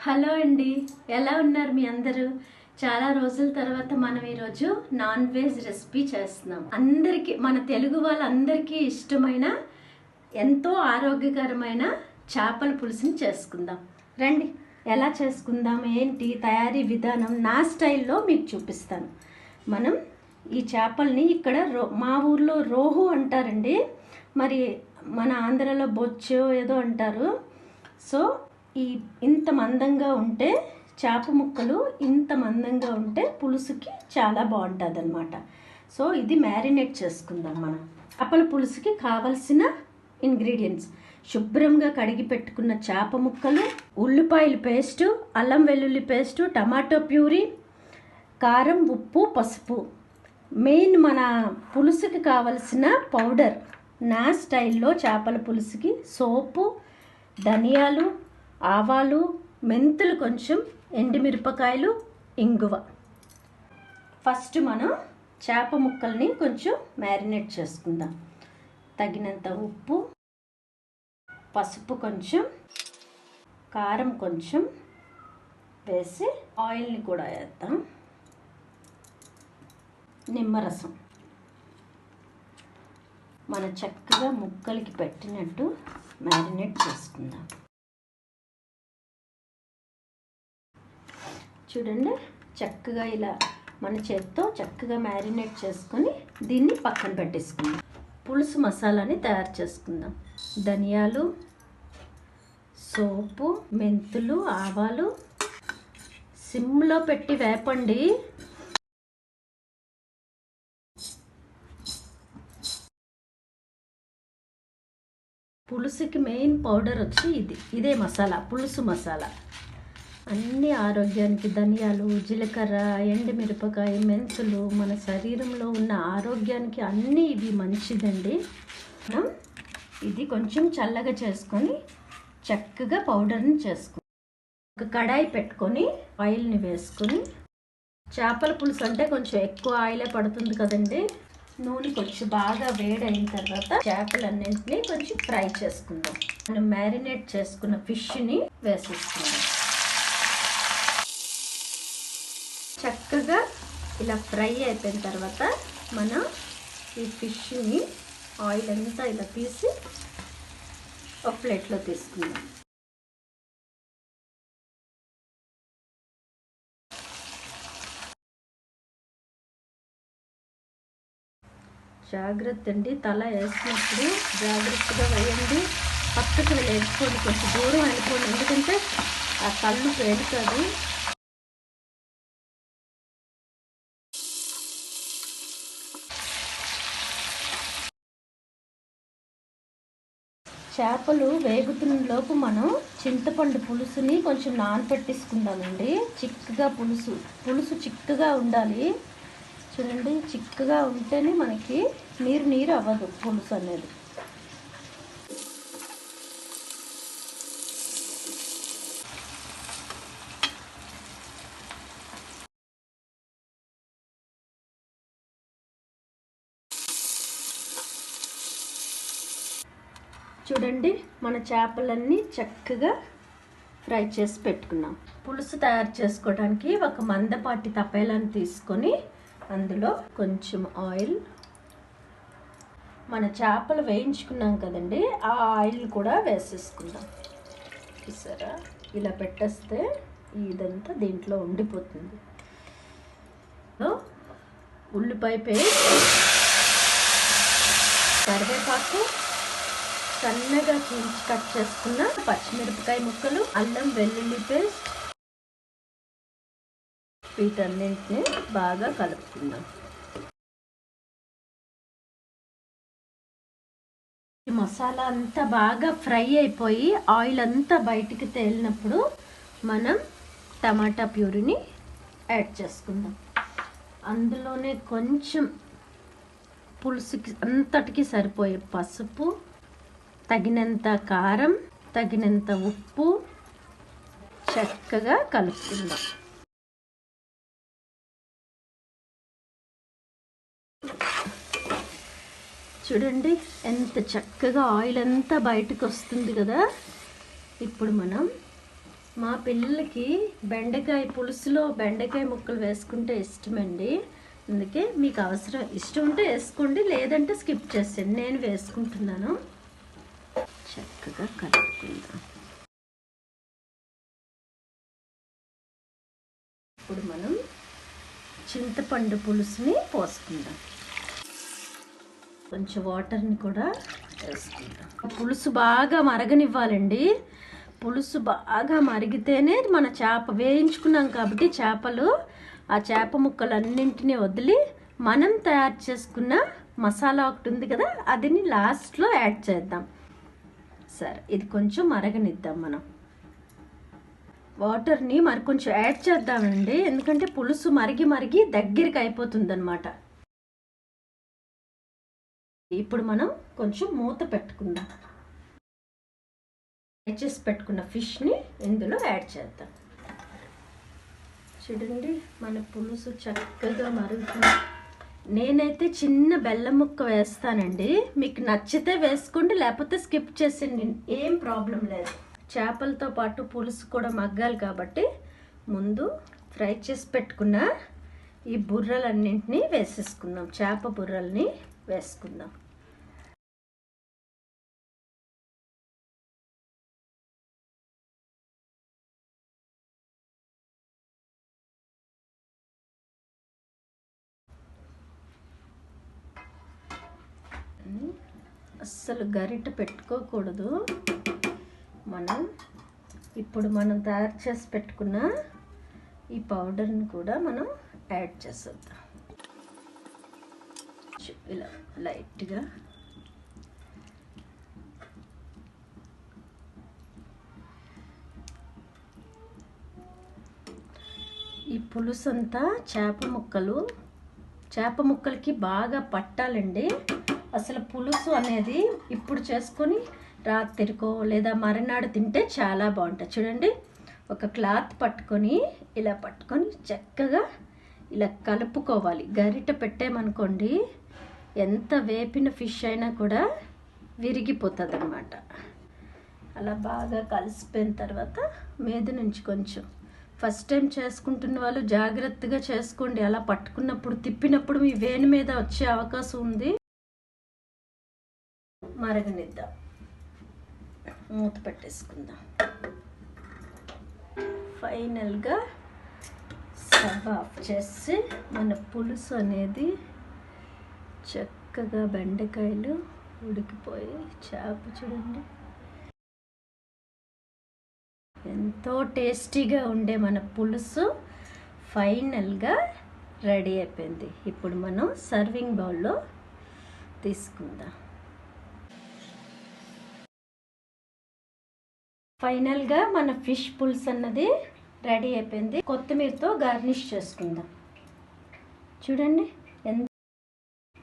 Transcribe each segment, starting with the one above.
Hello అండి, ఎలా ఉన్నారు మీ అందరూ? చాలా రోజుల తర్వాత మనం ఈరోజు నాన్ వెజ్ రెసిపీ చేస్తున్నాం. అందరికీ, మన తెలుగు వాళ్ళందరికీ ఇష్టమైన ఎంతో ఆరోగ్యకరమైన చేపల పులుసుని చేసుకుందాం. రండి, ఎలా చేసుకుందాం, ఏంటి తయారీ విధానం నా స్టైల్లో మీకు చూపిస్తాను. మనం ఈ చేపల్ని ఇక్కడ మా ఊర్లో రోహు అంటారండి, మరి మన ఆంధ్రలో బొచ్చు ఏదో అంటారు. సో ఇంత మందంగా ఉంటే చేప ముక్కలు ఇంత మందంగా ఉంటే పులుసుకి చాలా బాగుంటుంది అనమాట. సో ఇది మ్యారినేట్ చేసుకుందాం. మనం చేపల పులుసుకి కావలసిన ఇంగ్రీడియంట్స్: శుభ్రంగా కడిగి పెట్టుకున్న చేప ముక్కలు, ఉల్లిపాయల పేస్టు, అల్లం వెల్లుల్లి పేస్టు, టమాటో ప్యూరీ, కారం, ఉప్పు, పసుపు. మెయిన్ మన పులుసుకి కావలసిన పౌడర్ నా స్టైల్లో చేపల పులుసుకి సోపు, ధనియాలు, ఆవాలు, మెంతులు, కొంచెం ఎండుమిరపకాయలు, ఇంగువ. ఫస్ట్ మనం చేప ముక్కల్ని కొంచెం మ్యారినేట్ చేసుకుందాం. తగినంత ఉప్పు, పసుపు కొంచెం, కారం కొంచెం వేసి ఆయిల్ని కూడా వేద్దాం. నిమ్మరసం మన చక్కగా ముక్కలకి పెట్టినట్టు మ్యారినేట్ చేసుకుందాం. చూడండి, చక్కగా ఇలా మన చేత్తో చక్కగా మ్యారినేట్ చేసుకొని దీన్ని పక్కన పెట్టేసుకుందాం. పులుసు మసాలాని తయారు చేసుకుందాం. ధనియాలు, సోపు, మెంతులు, ఆవాలు సిమ్లో పెట్టి వేపండి. పులుసుకి మెయిన్ పౌడర్ వచ్చి ఇదే మసాలా, పులుసు మసాలా. అన్ని ఆరోగ్యానికి ధనియాలు, జీలకర్ర, ఎండుమిరపకాయ, మెంతులు మన శరీరంలో ఉన్న ఆరోగ్యానికి అన్నీ ఇవి మంచిదండి. మనం ఇది కొంచెం చల్లగా చేసుకొని చక్కగా పౌడర్ని చేసుకొని ఒక కడాయి పెట్టుకొని ఆయిల్ని వేసుకొని, చేపల పులుసు అంటే కొంచెం ఎక్కువ ఆయిలే పడుతుంది కదండి. నూనె కొంచెం బాగా వేడైన తర్వాత చేపలన్నింటినీ కొంచెం ఫ్రై చేసుకుందాం. మనం మ్యారినేట్ చేసుకున్న ఫిష్ని వేసేసుకుందాం. చక్కగా ఇలా ఫ్రై అయిపోయిన తర్వాత మనం ఈ ఫిష్ని ఆయిల్ అంతా ఇలా తీసి ఒక ప్లేట్లో తీసుకుందాం. జాగ్రత్త అండి, తల వేసినప్పుడు జాగ్రత్తగా వేయండి. పక్కకు వెళ్ళిపోండి, కొంచెం దూరం వెళ్ళిపోండి, ఎందుకంటే ఆ కళ్ళు పేలుతుంది. చేపలు వేగుతున్న లోపు మనం చింతపండు పులుసుని కొంచెం నానపెట్టేసుకుందామండి. చిక్కగా పులుసు చిక్కగా ఉండాలి. చూడండి, చిక్కగా ఉంటేనే మనకి నీరు అవ్వదు పులుసు అనేది. చూడండి, మన చేపలన్నీ చక్కగా ఫ్రై చేసి పెట్టుకున్నాం. పులుసు తయారు చేసుకోవడానికి ఒక మందపాటి తపేలాని తీసుకొని అందులో కొంచెం ఆయిల్, మన చేపలు వేయించుకున్నాం కదండి ఆ ఆయిల్ కూడా వేసేసుకుందాం. చూసారా, ఇలా పెట్టేస్తే ఇదంతా దీంట్లో ఉండిపోతుంది. ఉల్లిపాయ పేస్ట్, కరివేపాకు, సన్నగా చీల్చి కట్ చేసుకున్న పచ్చిమిరపకాయ ముక్కలు, అల్లం వెల్లుల్లి పేస్ట్, వీటన్నింటినీ బాగా కలుపుకుందాం. ఈ మసాలా అంతా బాగా ఫ్రై అయిపోయి ఆయిల్ అంతా బయటికి తేలినప్పుడు మనం టమాటా ప్యూరీని యాడ్ చేసుకుందాం. అందులోనే కొంచెం పులుసుకి అంతటికి సరిపోయే పసుపు, తగినంత కారం, తగినంత ఉప్పు చక్కగా కలుపుకుందాం. చూడండి, ఎంత చక్కగా ఆయిల్ అంతా బయటకు వస్తుంది కదా. ఇప్పుడు మనం మా పిల్లలకి బెండకాయ పులుసులో బెండకాయ ముక్కలు వేసుకుంటే ఇష్టమండి. అందుకే మీకు ఇష్టం ఉంటే వేసుకోండి, లేదంటే స్కిప్ చేసేయండి. నేను వేసుకుంటున్నాను. చక్కగా కలుపుకుందాం. ఇప్పుడు మనం చింతపండు పులుసుని పోసుకుందాం. కొంచెం వాటర్ని కూడా వేసుకుందాం. పులుసు బాగా మరగనివ్వాలండి. పులుసు బాగా మరిగితేనే మన చేప వేయించుకున్నాం కాబట్టి చేపలు, ఆ చేప ముక్కలన్నింటినీ వదిలి మనం తయారు చేసుకున్న మసాలా ఒకటి ఉంది కదా, అదిని లాస్ట్లో యాడ్ చేద్దాం. సరే, ఇది కొంచెం మరగనిద్దాం. మనం వాటర్ని మరి కొంచెం యాడ్ చేద్దామండి, ఎందుకంటే పులుసు మరిగి మరిగి దగ్గరికి అయిపోతుంది అన్నమాట. ఇప్పుడు మనం కొంచెం మూత పెట్టుకుందాం. చేసి పెట్టుకున్న ఫిష్ని ఇందులో యాడ్ చేద్దాం. చూడండి, మన పులుసు చక్కగా మరుగుతుంది. నేనైతే చిన్న బెల్లం ముక్క వేస్తానండి. మీకు నచ్చితే వేసుకోండి, లేకపోతే స్కిప్ చేసేయండి, ఏం ప్రాబ్లం లేదు. చేపలతో పాటు పులుసు కూడా మగ్గాలి కాబట్టి ముందు ఫ్రై చేసి పెట్టుకున్న ఈ బుర్రలన్నింటినీ వేసేసుకుందాం. చేప బుర్రల్ని వేసుకుందాం. అస్సలు గరిట పెట్టుకోకూడదు. ఇప్పుడు మనం తయారు చేసి పెట్టుకున్న ఈ పౌడర్ని కూడా మనం యాడ్ చేసేద్దాం. ఇలా లైట్గా ఈ పులుసు అంతా చేప ముక్కలకి బాగా పట్టాలండి. అసలు పులుసు అనేది ఇప్పుడు చేసుకొని రాత్రికో లేదా మరునాడు తింటే చాలా బాగుంటుంది. చూడండి, ఒక క్లాత్ పట్టుకొని ఇలా పట్టుకొని చక్కగా ఇలా కలుపుకోవాలి. గరిట పెట్టామనుకోండి, ఎంత వేపిన ఫిష్ అయినా కూడా విరిగిపోతుంది అన్నమాట. అలా బాగా కలిసిపోయిన తర్వాత మీద నుంచి కొంచెం, ఫస్ట్ టైం చేసుకుంటున్న వాళ్ళు జాగ్రత్తగా చేసుకోండి. అలా పట్టుకున్నప్పుడు తిప్పినప్పుడు మీ వేణి మీద వచ్చే అవకాశం ఉంది. మరగనిద్దాం, మూత పెట్టేసుకుందాం. ఫైనల్గా స్టవ్ ఆఫ్ చేసి మన పులుసు అనేది చక్కగా బెండకాయలు ఉడికిపోయి చేప చూడండి ఎంతో టేస్టీగా ఉండే మన పులుసు ఫైనల్గా రెడీ అయిపోయింది. ఇప్పుడు మనం సర్వింగ్ బౌల్లో తీసుకుందాం. ఫైనల్గా మన ఫిష్ పులుసు అన్నది రెడీ అయిపోయింది. కొత్తిమీరతో గార్నిష్ చేసుకుందాం. చూడండి,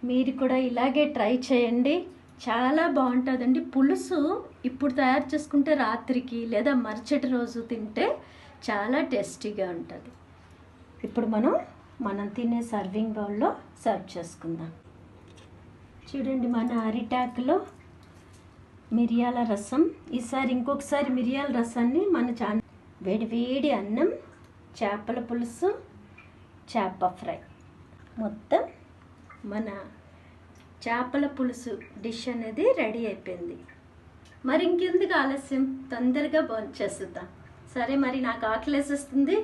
మీరు కూడా ఇలాగే ట్రై చేయండి, చాలా బాగుంటుందండి. పులుసు ఇప్పుడు తయారు చేసుకుంటే రాత్రికి లేదా మరుసటి రోజు తింటే చాలా టేస్టీగా ఉంటుంది. ఇప్పుడు మనం తినే సర్వింగ్ బౌల్లో సర్వ్ చేసుకుందాం. చూడండి, మన అరిటాకులో మిరియాల రసం. ఈసారి ఇంకొకసారి మిరియాల రసాన్ని మన వేడి అన్నం, చేపల పులుసు, చేప ఫ్రై, మొత్తం మన చేపల పులుసు డిష్ అనేది రెడీ అయిపోయింది. మరి ఇంకెందుకు ఆలస్యం, తొందరగా భోంచేద్దాం. సరే, మరి నాకు ఆకలేసేస్తుంది.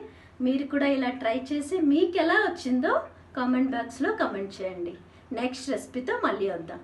మీరు కూడా ఇలా ట్రై చేసి మీకు ఎలా వచ్చిందో కామెంట్ బాక్స్లో కామెంట్ చేయండి. నెక్స్ట్ రెసిపీతో మళ్ళీ వద్దాం.